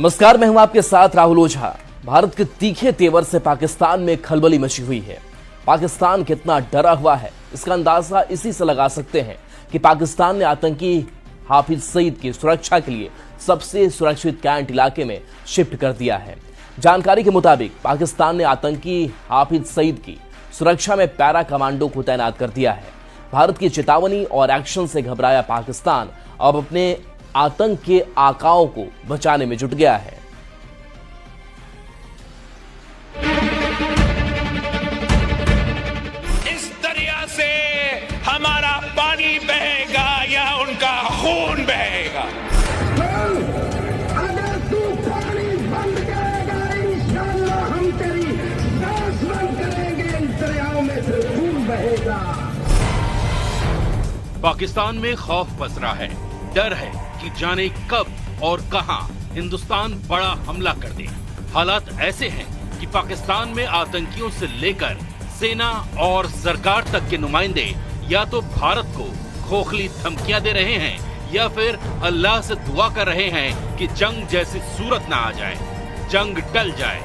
नमस्कार, मैं हूं आपके साथ राहुल ओझा। भारत के तीखे तेवर से पाकिस्तान में खलबली मची हुई है। पाकिस्तान कितना डरा हुआ है, इसका अंदाजा इसी से लगा सकते हैं कि पाकिस्तान ने आतंकी हाफिज सईद की सुरक्षा के लिए सबसे सुरक्षित कैंट इलाके में शिफ्ट कर दिया है। जानकारी के मुताबिक पाकिस्तान ने आतंकी हाफिज सईद की सुरक्षा में पैरा कमांडो को तैनात कर दिया है। भारत की चेतावनी और एक्शन से घबराया पाकिस्तान अब अपने आतंक के आकाओं को बचाने में जुट गया है। इस दरिया से हमारा पानी बहेगा या उनका खून बहेगा। अगर तू पानी बंद करेगा, इंशाअल्लाह हम तेरी सांस बंद करेंगे, इन दरियाओं में से खून बहेगा। पाकिस्तान में खौफ पसरा है, डर है कि जाने कब और कहां हिंदुस्तान बड़ा हमला कर दे। हालात ऐसे हैं कि पाकिस्तान में आतंकियों से लेकर सेना और सरकार तक के नुमाइंदे या तो भारत को खोखली धमकियां दे रहे हैं या फिर अल्लाह से दुआ कर रहे हैं कि जंग जैसी सूरत ना आ जाए, जंग टल जाए।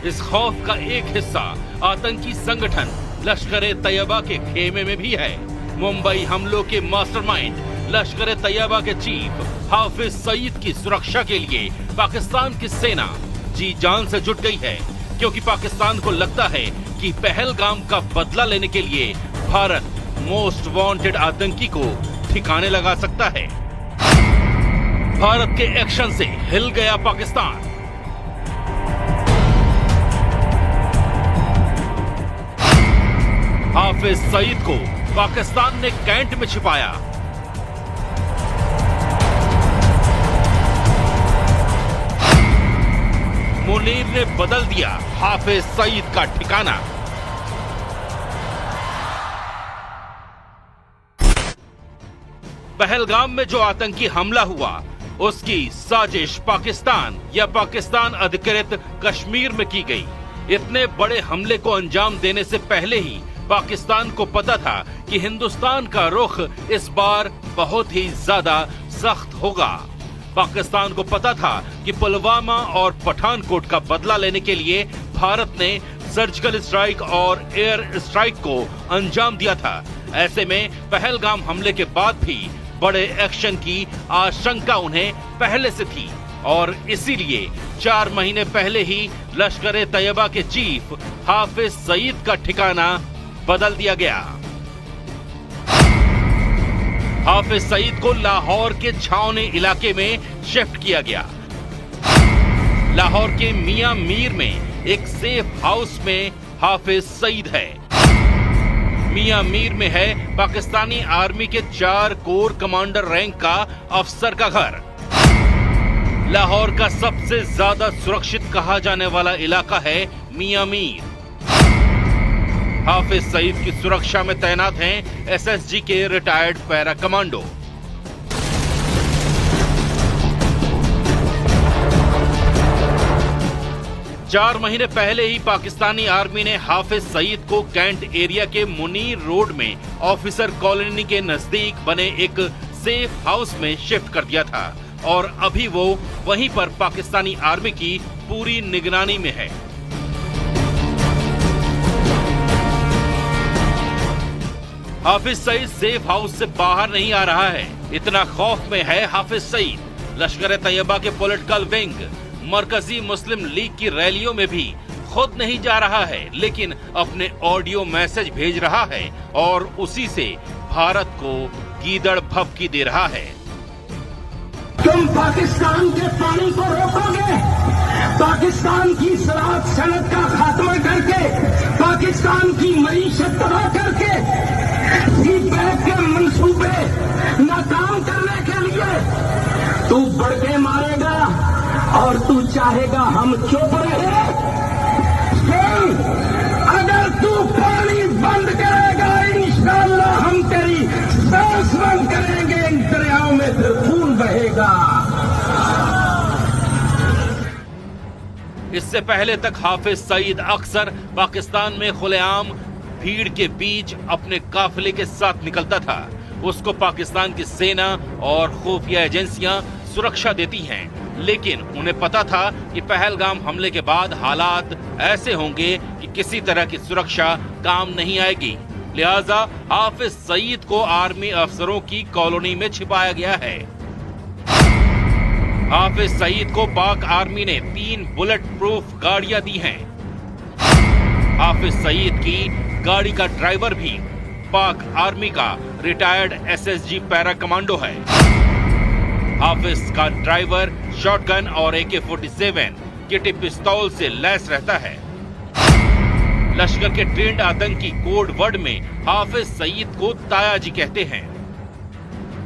इस खौफ का एक हिस्सा आतंकी संगठन लश्कर-ए-तैयबा के खेमे में भी है। मुंबई हमलों के मास्टरमाइंड लश्कर-ए-तैयबा के चीफ हाफिज सईद की सुरक्षा के लिए पाकिस्तान की सेना जी जान से जुट गई है, क्योंकि पाकिस्तान को लगता है कि पहलगाम का बदला लेने के लिए भारत मोस्ट वांटेड आतंकी को ठिकाने लगा सकता है। भारत के एक्शन से हिल गया पाकिस्तान। हाफिज सईद को पाकिस्तान ने कैंट में छिपाया। मुनीर ने बदल दिया हाफिज सईद का ठिकाना। पहलगाम में जो आतंकी हमला हुआ, उसकी साजिश पाकिस्तान या पाकिस्तान अधिकृत कश्मीर में की गई। इतने बड़े हमले को अंजाम देने से पहले ही पाकिस्तान को पता था कि हिंदुस्तान का रुख इस बार बहुत ही ज्यादा सख्त होगा। पाकिस्तान को पता था कि पुलवामा और पठानकोट का बदला लेने के लिए भारत ने सर्जिकल स्ट्राइक और एयर स्ट्राइक को अंजाम दिया था। ऐसे में पहलगाम हमले के बाद भी बड़े एक्शन की आशंका उन्हें पहले से थी और इसीलिए 4 महीने पहले ही लश्कर-ए-तैयबा के चीफ हाफिज सईद का ठिकाना बदल दिया गया। हाफिज सईद को लाहौर के छावनी इलाके में शिफ्ट किया गया। लाहौर के मियां मीर में एक सेफ हाउस में हाफिज सईद है। मियां मीर में है पाकिस्तानी आर्मी के 4 कोर कमांडर रैंक का अफसर का घर। लाहौर का सबसे ज्यादा सुरक्षित कहा जाने वाला इलाका है मियां मीर। हाफिज सईद की सुरक्षा में तैनात हैं एसएसजी के रिटायर्ड पैरा कमांडो। चार महीने पहले ही पाकिस्तानी आर्मी ने हाफिज सईद को कैंट एरिया के मुनीर रोड में ऑफिसर कॉलोनी के नजदीक बने एक सेफ हाउस में शिफ्ट कर दिया था और अभी वो वहीं पर पाकिस्तानी आर्मी की पूरी निगरानी में है। हाफिज सईद सेफ हाउस से बाहर नहीं आ रहा है, इतना खौफ में है हाफिज सईद। लश्कर-ए-तैयबा के पॉलिटिकल विंग मरकजी मुस्लिम लीग की रैलियों में भी खुद नहीं जा रहा है, लेकिन अपने ऑडियो मैसेज भेज रहा है और उसी से भारत को गीदड़ भभकी दे रहा है। तुम पाकिस्तान के पानी को रोकोगे, पाकिस्तान की शराब सनत का खात्मा करके, पाकिस्तान की मईशत तबाह करके, सीपैक के मंसूबे नाकाम करने के लिए तू बढ़ के मारेगा और तू चाहेगा हम चुप रहे। अगर तू पानी बंद करेगा, इंशाअल्लाह हम तेरी सांस बंद करेंगे, इन दरियाओं में से खून बहेगा। इससे पहले तक हाफिज सईद अक्सर पाकिस्तान में खुलेआम भीड़ के बीच अपने काफिले के साथ निकलता था, उसको पाकिस्तान की सेना और खुफिया एजेंसियां सुरक्षा देती हैं। लेकिन उन्हें पता था कि पहलगाम हमले के बाद हालात ऐसे होंगे कि किसी तरह की सुरक्षा काम नहीं आएगी। लिहाजा हाफिज सईद को आर्मी अफसरों की कॉलोनी में छिपाया गया है। हाफिज सईद को पाक आर्मी ने 3 बुलेट प्रूफ गाड़ियां दी हैं। हाफिज सईद की गाड़ी का ड्राइवर भी पाक आर्मी का रिटायर्ड एसएसजी पैरा कमांडो है। हाफिज का ड्राइवर शॉटगन और AK-47 किटी पिस्तौल से लैस रहता है। लश्कर के ट्रेंड आतंकी कोड वर्ड में हाफिज सईद को तायाजी कहते हैं।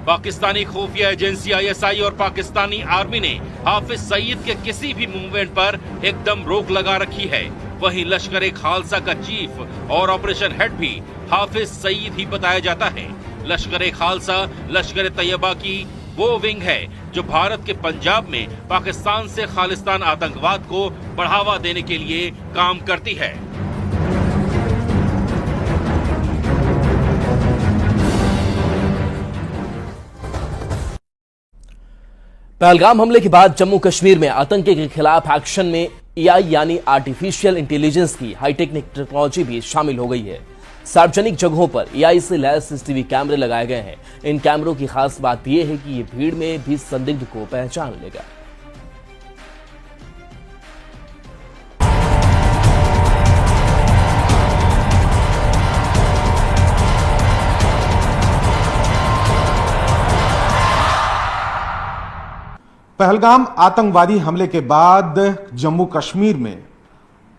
पाकिस्तानी खुफिया एजेंसी ISI और पाकिस्तानी आर्मी ने हाफिज सईद के किसी भी मूवमेंट पर एकदम रोक लगा रखी है। वहीं लश्कर खालसा का चीफ और ऑपरेशन हेड भी हाफिज सईद ही बताया जाता है। लश्कर खालसा लश्कर तैयबा की वो विंग है जो भारत के पंजाब में पाकिस्तान से खालिस्तान आतंकवाद को बढ़ावा देने के लिए काम करती है। पहलगाम हमले के बाद जम्मू कश्मीर में आतंकी के खिलाफ एक्शन में AI यानी आर्टिफिशियल इंटेलिजेंस की हाईटेक टेक्नोलॉजी भी शामिल हो गई है। सार्वजनिक जगहों पर AI से लैस CCTV कैमरे लगाए गए हैं। इन कैमरों की खास बात यह है कि ये भीड़ में भी संदिग्ध को पहचान लेगा। पहलगाम आतंकवादी हमले के बाद जम्मू कश्मीर में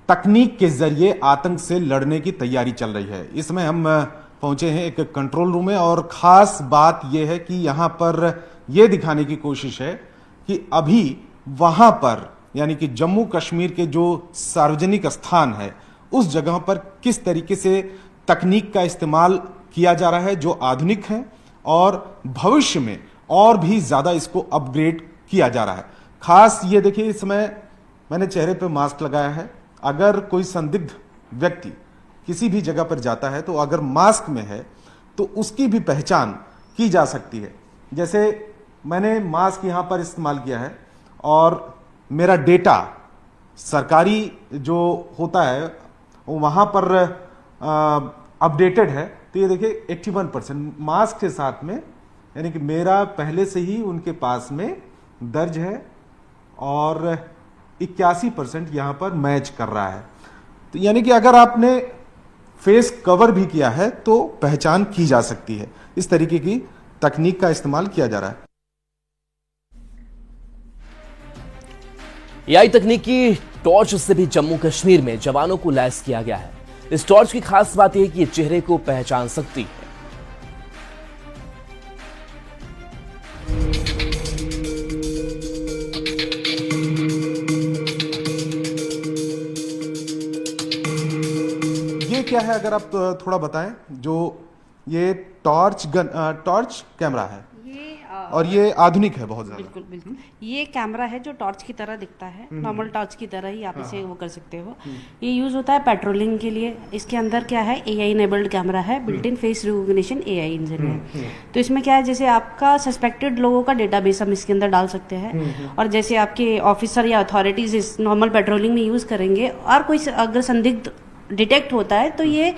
तकनीक के जरिए आतंक से लड़ने की तैयारी चल रही है। इसमें हम पहुंचे हैं एक कंट्रोल रूम में और खास बात यह है कि यहां पर यह दिखाने की कोशिश है कि अभी वहां पर यानी कि जम्मू कश्मीर के जो सार्वजनिक स्थान है उस जगह पर किस तरीके से तकनीक का इस्तेमाल किया जा रहा है जो आधुनिक है और भविष्य में और भी ज्यादा इसको अपग्रेड किया जा रहा है। खास ये देखिए, इस समय मैंने चेहरे पे मास्क लगाया है। अगर कोई संदिग्ध व्यक्ति किसी भी जगह पर जाता है तो अगर मास्क में है तो उसकी भी पहचान की जा सकती है। जैसे मैंने मास्क यहां पर इस्तेमाल किया है और मेरा डेटा सरकारी जो होता है वहां पर अपडेटेड है। तो ये देखिए 81% मास्क के साथ में, यानी कि मेरा पहले से ही उनके पास में दर्ज है और 81% यहां पर मैच कर रहा है। तो यानी कि अगर आपने फेस कवर भी किया है तो पहचान की जा सकती है। इस तरीके की तकनीक का इस्तेमाल किया जा रहा है। AI तकनीक की टॉर्च से भी जम्मू कश्मीर में जवानों को लैस किया गया है। इस टॉर्च की खास बात यह है कि ये चेहरे को पहचान सकती है। क्या है अगर आप थोड़ा बताएं? जो ये टॉर्च कैमरा है और ये आधुनिक है बहुत ज्यादा। बिल्कुल बिल्कुल, ये कैमरा है जो टॉर्च की तरह दिखता है, नॉर्मल टॉर्च की तरह ही आप इसे वो कर सकते हो। ये यूज होता है पेट्रोलिंग के लिए। इसके अंदर क्या है, AI इनेबल्ड कैमरा है, built in face recognition AI engine है। तो इसमें क्या है, जैसे आपका सस्पेक्टेड लोगों का डेटाबेस हम इसके अंदर डाल सकते हैं और जैसे आपके ऑफिसर या अथॉरिटीज इस नॉर्मल पेट्रोलिंग में यूज करेंगे और कोई अगर संदिग्ध डिटेक्ट होता है तो ये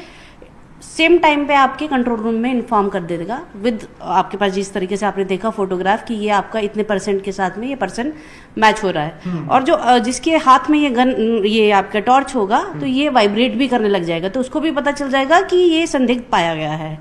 सेम टाइम पे आपके कंट्रोल रूम में इन्फॉर्म कर देगा विद आपके पास जिस तरीके से आपने देखा फोटोग्राफ कि ये आपका इतने % के साथ में ये पर्सन मैच हो रहा है। और जो जिसके हाथ में ये आपका टॉर्च होगा तो ये वाइब्रेट भी करने लग जाएगा, तो उसको भी पता चल जाएगा कि ये संदिग्ध पाया गया है।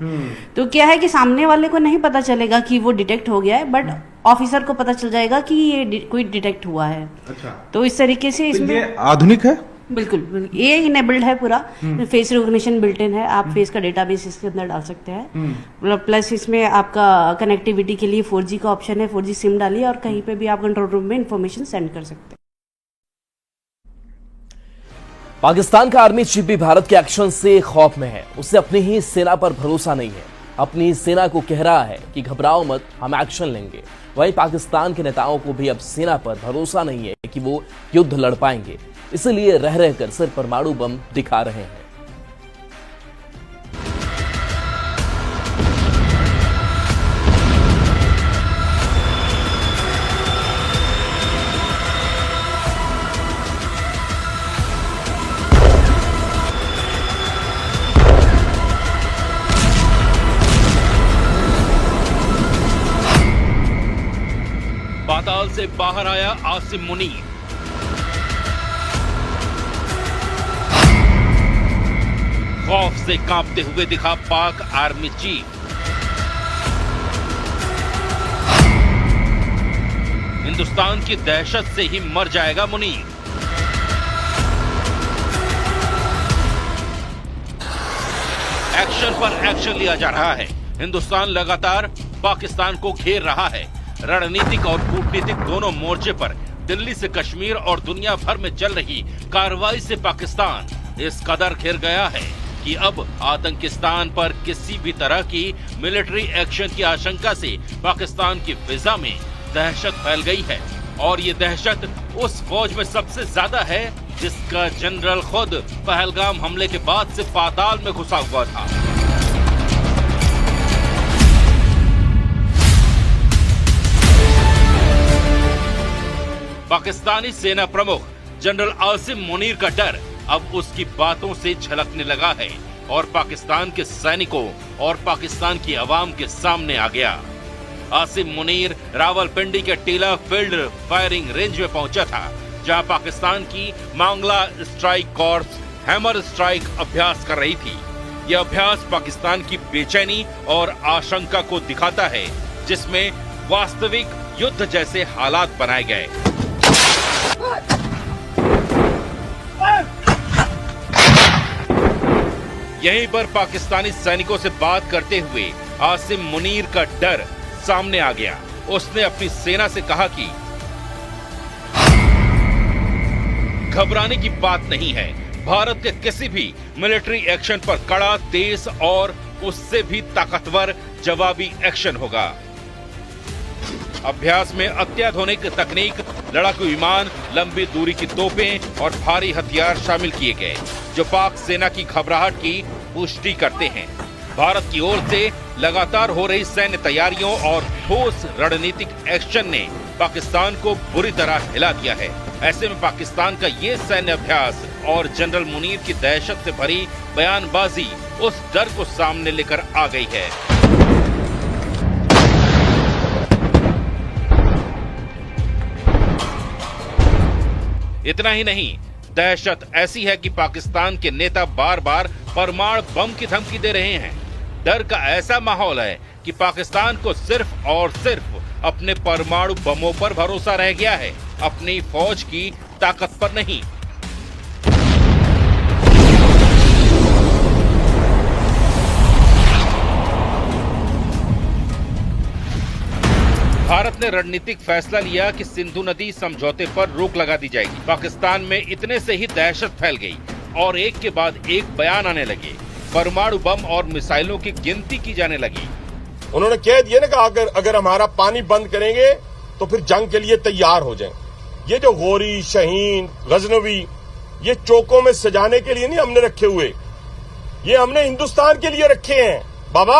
तो क्या है कि सामने वाले को नहीं पता चलेगा कि वो डिटेक्ट हो गया है, बट ऑफिसर को पता चल जाएगा कि ये कोई डिटेक्ट हुआ है। अच्छा। तो इस तरीके से इसमें आधुनिक है। बिल्कुल, ये इनेबल्ड है पूरा, फेस रिकॉग्निशन बिल्ट इन है। आप फेस का डेटाबेस इसके अंदर डाल सकते हैं। प्लस इसमें आपका कनेक्टिविटी के लिए 4G का ऑप्शन है, 4G सिम डालिए और कहीं पे भी आप कंट्रोल रूम में इंफॉर्मेशन सेंड कर सकते हैं। पाकिस्तान का आर्मी चीफ भी भारत के एक्शन से खौफ में है। उसे अपनी ही सेना पर भरोसा नहीं है। अपनी सेना को कह रहा है कि घबराओ मत, हम एक्शन लेंगे। वहीं पाकिस्तान के नेताओं को भी अब सेना पर भरोसा नहीं है कि वो युद्ध लड़ पाएंगे, इसलिए रह रहकर सिर परमाणु बम दिखा रहे हैं। पाताल से बाहर आया आसिम मुनीर। खौफ से कांपते हुए दिखा पाक आर्मी चीफ। हिंदुस्तान की दहशत से ही मर जाएगा मुनीर। एक्शन पर एक्शन लिया जा रहा है। हिंदुस्तान लगातार पाकिस्तान को घेर रहा है। रणनीतिक और कूटनीतिक दोनों मोर्चे पर दिल्ली से कश्मीर और दुनिया भर में चल रही कार्रवाई से पाकिस्तान इस कदर घिर गया है कि अब आतंकिस्तान पर किसी भी तरह की मिलिट्री एक्शन की आशंका से पाकिस्तान की फिजा में दहशत फैल गई है। और ये दहशत उस फौज में सबसे ज्यादा है जिसका जनरल खुद पहलगाम हमले के बाद से पाताल में घुसा हुआ था। पाकिस्तानी सेना प्रमुख जनरल आसिम मुनीर का डर अब उसकी बातों से झलकने लगा है और पाकिस्तान के सैनिकों और पाकिस्तान की आवाम के सामने आ गया। आसिम मुनीर रावलपिंडी के टीला फील्ड फायरिंग रेंज में पहुंचा था, जहां पाकिस्तान की मांगला स्ट्राइक कॉर्प्स हैमर स्ट्राइक अभ्यास कर रही थी। यह अभ्यास पाकिस्तान की बेचैनी और आशंका को दिखाता है, जिसमें वास्तविक युद्ध जैसे हालात बनाए गए। यहीं पर पाकिस्तानी सैनिकों से बात करते हुए आसिम मुनीर का डर सामने आ गया। उसने अपनी सेना से कहा कि घबराने की बात नहीं है, भारत के किसी भी मिलिट्री एक्शन पर कड़ा, तेज और उससे भी ताकतवर जवाबी एक्शन होगा। अभ्यास में अत्याधुनिक तकनीक, लड़ाकू विमान, लंबी दूरी की तोपें और भारी हथियार शामिल किए गए, जो पाक सेना की घबराहट की पुष्टि करते हैं। भारत की ओर से लगातार हो रही सैन्य तैयारियों और ठोस रणनीतिक एक्शन ने पाकिस्तान को बुरी तरह हिला दिया है। ऐसे में पाकिस्तान का ये सैन्य अभ्यास और जनरल मुनीर की दहशत से भरी बयानबाजी उस डर को सामने लेकर आ गई है। इतना ही नहीं, दहशत ऐसी है कि पाकिस्तान के नेता बार बार परमाणु बम की धमकी दे रहे हैं। डर का ऐसा माहौल है कि पाकिस्तान को सिर्फ और सिर्फ अपने परमाणु बमों पर भरोसा रह गया है, अपनी फौज की ताकत पर नहीं। भारत ने रणनीतिक फैसला लिया कि सिंधु नदी समझौते पर रोक लगा दी जाएगी। पाकिस्तान में इतने से ही दहशत फैल गई और एक के बाद एक बयान आने लगे। परमाणु बम और मिसाइलों की गिनती की जाने लगी। उन्होंने कह दिया ना कि अगर हमारा पानी बंद करेंगे तो फिर जंग के लिए तैयार हो जाएं। ये जो गोरी, शाहीन, गजनवी, ये चौकों में सजाने के लिए नहीं हमने रखे हुए, ये हमने हिंदुस्तान के लिए रखे हैं। बाबा,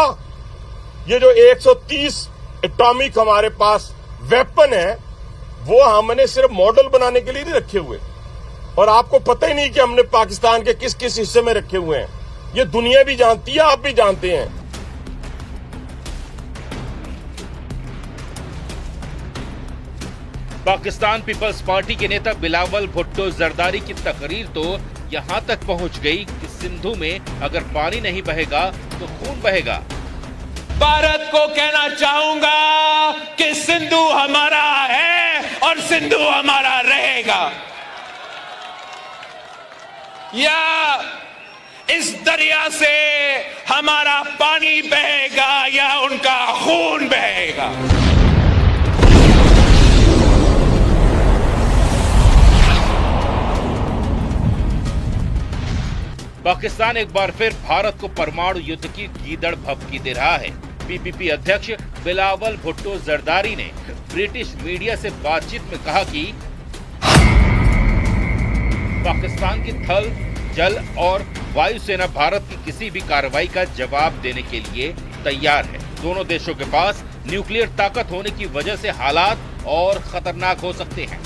ये जो 130 एटॉमिक हमारे पास वेपन है, वो हमने सिर्फ मॉडल बनाने के लिए नहीं रखे हुए। और आपको पता ही नहीं कि हमने पाकिस्तान के किस किस हिस्से में रखे हुए हैं। ये दुनिया भी जानती है, आप भी जानते हैं। पाकिस्तान पीपल्स पार्टी के नेता बिलावल भुट्टो जरदारी की तकरीर तो यहां तक पहुंच गई कि सिंधु में अगर पानी नहीं बहेगा तो खून बहेगा। भारत को कहना चाहूंगा कि सिंधु हमारा है और सिंधु हमारा रहेगा। या इस दरिया से हमारा पानी बहेगा या उनका खून बहेगा। पाकिस्तान एक बार फिर भारत को परमाणु युद्ध की गीदड़ भभकी दे रहा है। पीपीपी अध्यक्ष बिलावल भुट्टो जरदारी ने ब्रिटिश मीडिया से बातचीत में कहा कि पाकिस्तान की थल, जल और वायुसेना भारत की किसी भी कार्रवाई का जवाब देने के लिए तैयार है। दोनों देशों के पास न्यूक्लियर ताकत होने की वजह से हालात और खतरनाक हो सकते हैं।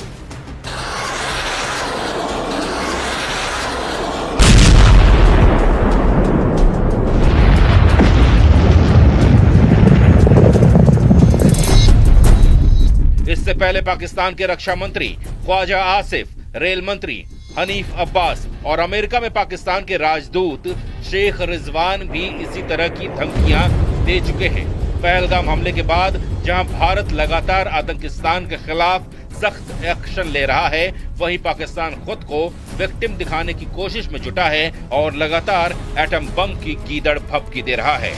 इससे पहले पाकिस्तान के रक्षा मंत्री ख्वाजा आसिफ, रेल मंत्री हनीफ अब्बास और अमेरिका में पाकिस्तान के राजदूत शेख रिजवान भी इसी तरह की धमकियां दे चुके हैं। पहलगाम हमले के बाद जहां भारत लगातार आतंकिस्तान के खिलाफ सख्त एक्शन ले रहा है, वहीं पाकिस्तान खुद को विक्टिम दिखाने की कोशिश में जुटा है और लगातार एटम बम की गीदड़ भभकी दे रहा है।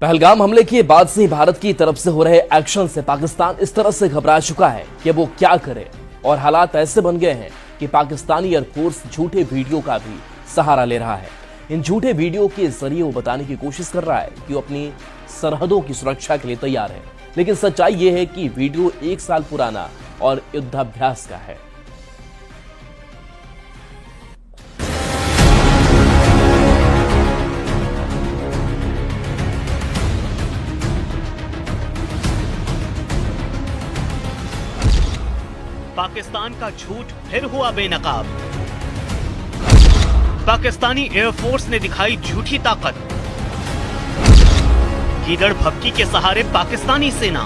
पहलगाम हमले के बाद से भारत की तरफ से हो रहे एक्शन से पाकिस्तान इस तरह से घबरा चुका है कि वो क्या करे, और हालात ऐसे बन गए हैं कि पाकिस्तानी एयरफोर्स झूठे वीडियो का भी सहारा ले रहा है। इन झूठे वीडियो के जरिए वो बताने की कोशिश कर रहा है कि वो अपनी सरहदों की सुरक्षा के लिए तैयार है, लेकिन सच्चाई ये है कि वीडियो 1 साल पुराना और युद्धाभ्यास का है। पाकिस्तान का झूठ फिर हुआ बेनकाब। पाकिस्तानी एयरफोर्स ने दिखाई झूठी ताकत। गीदड़ भभकी के सहारे पाकिस्तानी सेना।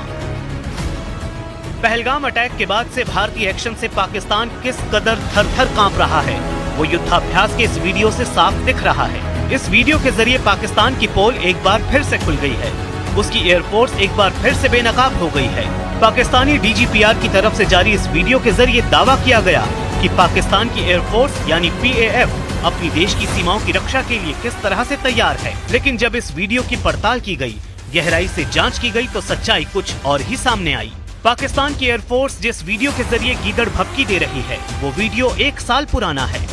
पहलगाम अटैक के बाद से भारतीय एक्शन से पाकिस्तान किस कदर थर-थर कांप रहा है, वो युद्धाभ्यास के इस वीडियो से साफ दिख रहा है। इस वीडियो के जरिए पाकिस्तान की पोल एक बार फिर से खुल गई है, उसकी एयरफोर्स एक बार फिर से बेनकाब हो गई है। पाकिस्तानी डीजीपीआर की तरफ से जारी इस वीडियो के जरिए दावा किया गया कि पाकिस्तान की एयरफोर्स यानी PAF अपनी देश की सीमाओं की रक्षा के लिए किस तरह से तैयार है। लेकिन जब इस वीडियो की पड़ताल की गई, गहराई से जांच की गई, तो सच्चाई कुछ और ही सामने आई। पाकिस्तान की एयरफोर्स जिस वीडियो के जरिए गीदड़ भभकी दे रही है, वो वीडियो 1 साल पुराना है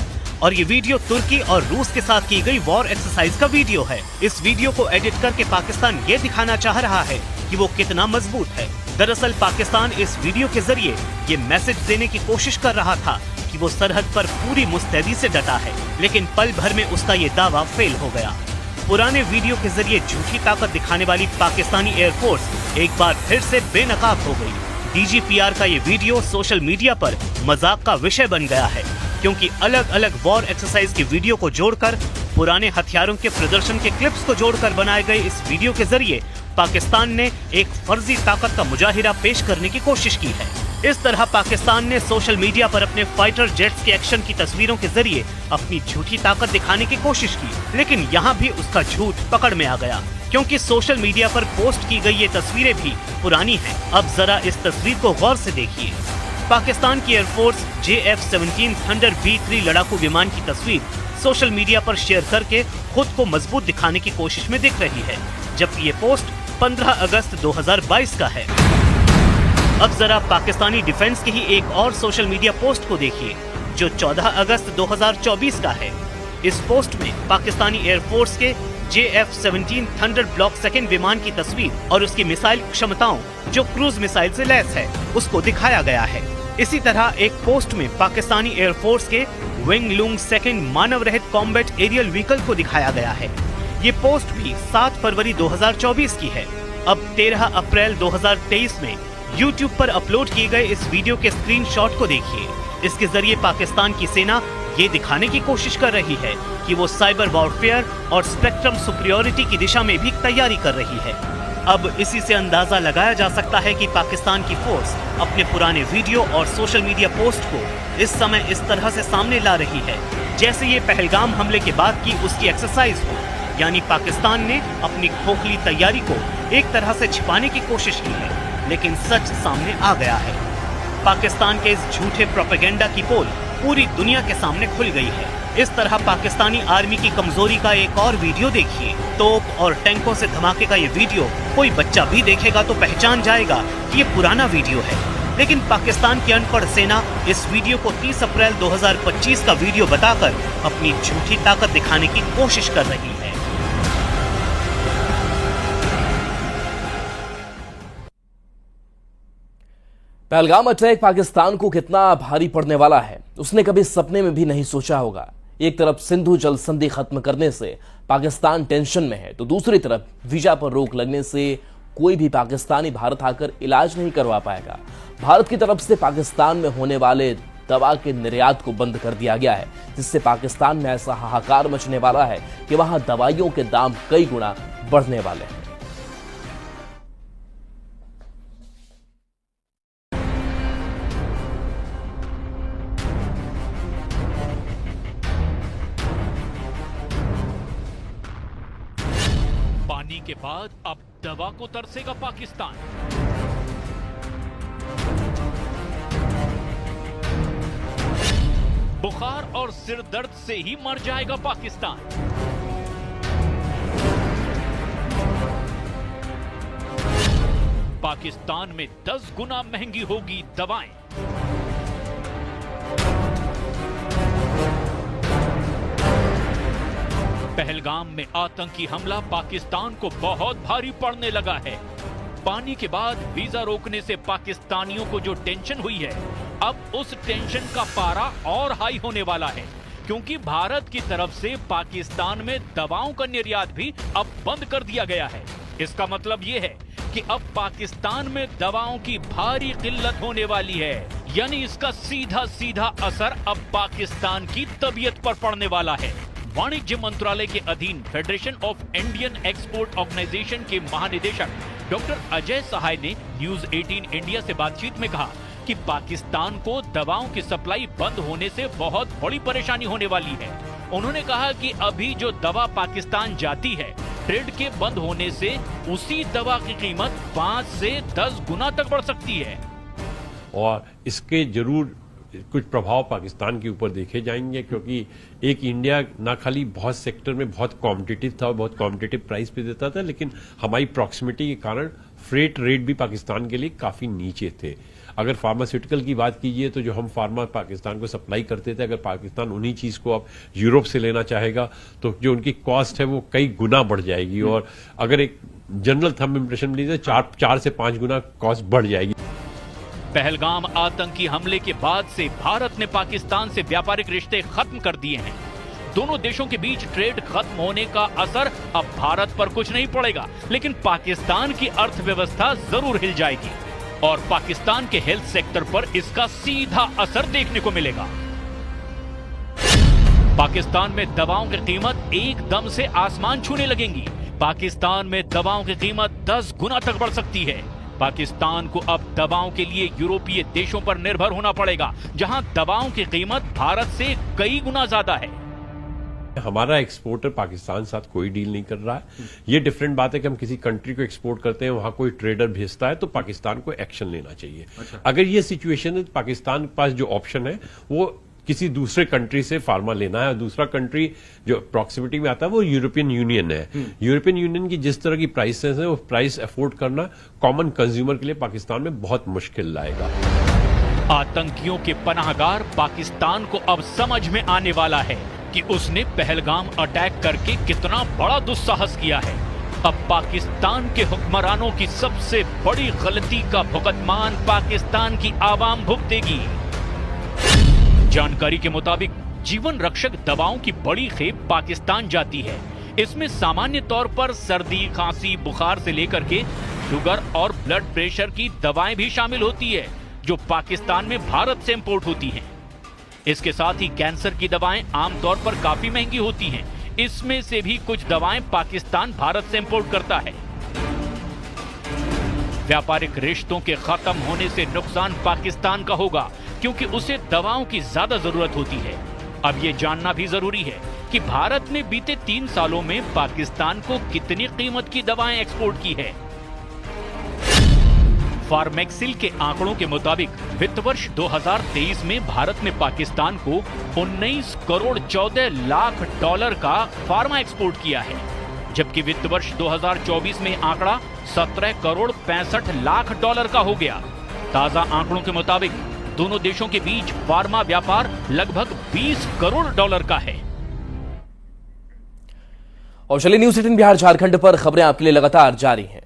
और ये वीडियो तुर्की और रूस के साथ की गई वॉर एक्सरसाइज का वीडियो है। इस वीडियो को एडिट करके पाकिस्तान ये दिखाना चाह रहा है कि वो कितना मजबूत है। दरअसल पाकिस्तान इस वीडियो के जरिए ये मैसेज देने की कोशिश कर रहा था कि वो सरहद पर पूरी मुस्तैदी से डटा है, लेकिन पल भर में उसका ये दावा फेल हो गया। पुराने वीडियो के जरिए झूठी ताकत दिखाने वाली पाकिस्तानी एयरफोर्स एक बार फिर से बेनकाब हो गई। डीजीपीआर का ये वीडियो सोशल मीडिया पर मजाक का विषय बन गया है, क्योंकि अलग अलग वॉर एक्सरसाइज के वीडियो को जोड़कर, पुराने हथियारों के प्रदर्शन के क्लिप्स को जोड़कर बनाए गए इस वीडियो के जरिए पाकिस्तान ने एक फर्जी ताकत का मुजाहिरा पेश करने की कोशिश की है। इस तरह पाकिस्तान ने सोशल मीडिया पर अपने फाइटर जेट्स के एक्शन की तस्वीरों के जरिए अपनी झूठी ताकत दिखाने की कोशिश की, लेकिन यहाँ भी उसका झूठ पकड़ में आ गया, क्योंकि सोशल मीडिया पर पोस्ट की गई ये तस्वीरें भी पुरानी हैं। अब जरा इस तस्वीर को गौर से देखिए। पाकिस्तान की एयरफोर्स JF-17 थंडर B3 लड़ाकू विमान की तस्वीर सोशल मीडिया पर शेयर करके खुद को मजबूत दिखाने की कोशिश में दिख रही है, जबकि ये पोस्ट 15 अगस्त 2022 का है। अब जरा पाकिस्तानी डिफेंस की ही एक और सोशल मीडिया पोस्ट को देखिए, जो 14 अगस्त 2024 का है। इस पोस्ट में पाकिस्तानी एयरफोर्स के JF-17 थंडर ब्लॉक 2 विमान की तस्वीर और उसकी मिसाइल क्षमताओं, जो क्रूज मिसाइल से लैस है, उसको दिखाया गया है। इसी तरह एक पोस्ट में पाकिस्तानी एयरफोर्स के विंग लूंग 2 मानव रहित कॉम्बैट एरियल व्हीकल को दिखाया गया है। ये पोस्ट भी 7 फरवरी 2024 की है। अब 13 अप्रैल 2023 में YouTube पर अपलोड किए गए इस वीडियो के स्क्रीनशॉट को देखिए। इसके जरिए पाकिस्तान की सेना ये दिखाने की कोशिश कर रही है कि वो साइबर वॉरफेयर और स्पेक्ट्रम सुपीरियरिटी की दिशा में भी तैयारी कर रही है। अब इसी से अंदाजा लगाया जा सकता है कि पाकिस्तान की फोर्स अपने पुराने वीडियो और सोशल मीडिया पोस्ट को इस समय इस तरह से सामने ला रही है जैसे ये पहलगाम हमले के बाद की उसकी एक्सरसाइज हो। यानी पाकिस्तान ने अपनी खोखली तैयारी को एक तरह से छिपाने की कोशिश की है, लेकिन सच सामने आ गया है। पाकिस्तान के इस झूठे प्रोपेगेंडा की पोल पूरी दुनिया के सामने खुल गई है। इस तरह पाकिस्तानी आर्मी की कमजोरी का एक और वीडियो देखिए। तोप और टैंकों से धमाके का ये वीडियो कोई बच्चा भी देखेगा तो पहचान जाएगा कि ये पुराना वीडियो है, लेकिन पाकिस्तान की अनपढ़ सेना इस वीडियो को 30 अप्रैल 2025 का वीडियो बताकर अपनी झूठी ताकत दिखाने की कोशिश कर रही है। पहलगाम अटैक पाकिस्तान को कितना भारी पड़ने वाला है, उसने कभी सपने में भी नहीं सोचा होगा। एक तरफ सिंधु जल संधि खत्म करने से पाकिस्तान टेंशन में है, तो दूसरी तरफ वीजा पर रोक लगने से कोई भी पाकिस्तानी भारत आकर इलाज नहीं करवा पाएगा। भारत की तरफ से पाकिस्तान में होने वाले दवा के निर्यात को बंद कर दिया गया है, जिससे पाकिस्तान में ऐसा हाहाकार मचने वाला है कि वहां दवाइयों के दाम कई गुना बढ़ने वाले हैं। पानी के बाद अब दवा को तरसेगा पाकिस्तान। बुखार और सिर दर्द से ही मर जाएगा पाकिस्तान। पाकिस्तान में 10 गुना महंगी होगी दवाएं। पहलगाम में आतंकी हमला पाकिस्तान को बहुत भारी पड़ने लगा है। पानी के बाद वीजा रोकने से पाकिस्तानियों को जो टेंशन हुई है, अब उस टेंशन का पारा और हाई होने वाला है, क्योंकि भारत की तरफ से पाकिस्तान में दवाओं का निर्यात भी अब बंद कर दिया गया है। इसका मतलब यह है कि अब पाकिस्तान में दवाओं की भारी किल्लत होने वाली है, यानी इसका सीधा सीधा असर अब पाकिस्तान की तबीयत पर पड़ने वाला है। वाणिज्य मंत्रालय के अधीन federation of Indian export organisation के महानिदेशक डॉक्टर अजय सहाय ने न्यूज 18 इंडिया से बातचीत में कहा कि पाकिस्तान को दवाओं की सप्लाई बंद होने से बहुत बड़ी परेशानी होने वाली है। उन्होंने कहा कि अभी जो दवा पाकिस्तान जाती है, ट्रेड के बंद होने से उसी दवा की कीमत 5 से 10 गुना तक बढ़ सकती है और इसके जरूर कुछ प्रभाव पाकिस्तान के ऊपर देखे जाएंगे, क्योंकि एक इंडिया ना खाली बहुत सेक्टर में बहुत कॉम्पिटिटिव था और बहुत कॉम्पिटिटिव प्राइस पे देता था, लेकिन हमारी प्रॉक्सिमिटी के कारण फ्रेट रेट भी पाकिस्तान के लिए काफी नीचे थे। अगर फार्मास्यूटिकल की बात कीजिए तो जो हम फार्मा पाकिस्तान को सप्लाई करते थे, अगर पाकिस्तान उन्हीं चीज को अब यूरोप से लेना चाहेगा तो जो उनकी कॉस्ट है वो कई गुना बढ़ जाएगी और अगर एक जनरल थंब इंप्रेशन लीजिए 4 से 5 गुना कॉस्ट बढ़ जाएगी। पहलगाम आतंकी हमले के बाद से भारत ने पाकिस्तान से व्यापारिक रिश्ते खत्म कर दिए हैं। दोनों देशों के बीच ट्रेड खत्म होने का असर अब भारत पर कुछ नहीं पड़ेगा, लेकिन पाकिस्तान की अर्थव्यवस्था जरूर हिल जाएगी और पाकिस्तान के हेल्थ सेक्टर पर इसका सीधा असर देखने को मिलेगा। पाकिस्तान में दवाओं की कीमत एकदम से आसमान छूने लगेंगी। पाकिस्तान में दवाओं की कीमत 10 गुना तक बढ़ सकती है। पाकिस्तान को अब दवाओं के लिए यूरोपीय देशों पर निर्भर होना पड़ेगा, जहां दवाओं की कीमत भारत से कई गुना ज्यादा है। हमारा एक्सपोर्टर पाकिस्तान साथ कोई डील नहीं कर रहा है। ये डिफरेंट बात है कि हम किसी कंट्री को एक्सपोर्ट करते हैं, वहां कोई ट्रेडर भेजता है तो पाकिस्तान को एक्शन लेना चाहिए। अगर ये सिचुएशन है तो पाकिस्तान के पास जो ऑप्शन है वो किसी दूसरे कंट्री से फार्मा लेना है। और दूसरा कंट्री जो प्रॉक्सिमिटी में आता है वो यूरोपियन यूनियन है। यूरोपियन यूनियन की जिस तरह की प्राइसेस है वो प्राइस अफोर्ड करना कॉमन कंज्यूमर के लिए पाकिस्तान में बहुत मुश्किल लाएगा। आतंकियों के पनाहगार पाकिस्तान को अब समझ में आने वाला है कि उसने पहलगाम अटैक करके कितना बड़ा दुस्साहस किया है। अब पाकिस्तान के हुक्मरानों की सबसे बड़ी गलती का भुगतान पाकिस्तान की आवाम भुगतेगी। जानकारी के मुताबिक जीवन रक्षक दवाओं की बड़ी खेप पाकिस्तान जाती है। इसमें सामान्य तौर पर सर्दी, खांसी, बुखार से लेकर के शुगर और ब्लड प्रेशर की दवाएं भी शामिल होती है, जो पाकिस्तान में भारत से इंपोर्ट होती हैं। इसके साथ ही कैंसर की दवाएं आमतौर पर काफी महंगी होती हैं। इसमें से भी कुछ दवाएं पाकिस्तान भारत से इंपोर्ट करता है। व्यापारिक रिश्तों के खत्म होने से नुकसान पाकिस्तान का होगा, क्योंकि उसे दवाओं की ज्यादा जरूरत होती है। अब ये जानना भी जरूरी है कि भारत ने बीते 3 सालों में पाकिस्तान को कितनी कीमत की दवाएं एक्सपोर्ट की है। फार्मेक्सिल के आंकड़ों के मुताबिक वित्त वर्ष 2023 में भारत ने पाकिस्तान को 19 करोड़ 14 लाख डॉलर का फार्मा एक्सपोर्ट किया है, जबकि वित्त वर्ष 2024 में आंकड़ा 17 करोड़ 65 लाख डॉलर का हो गया। ताजा आंकड़ों के मुताबिक दोनों देशों के बीच फार्मा व्यापार लगभग 20 करोड़ डॉलर का है। और चलिए न्यूज़ 18 बिहार झारखंड पर खबरें आपके लिए लगातार जारी हैं।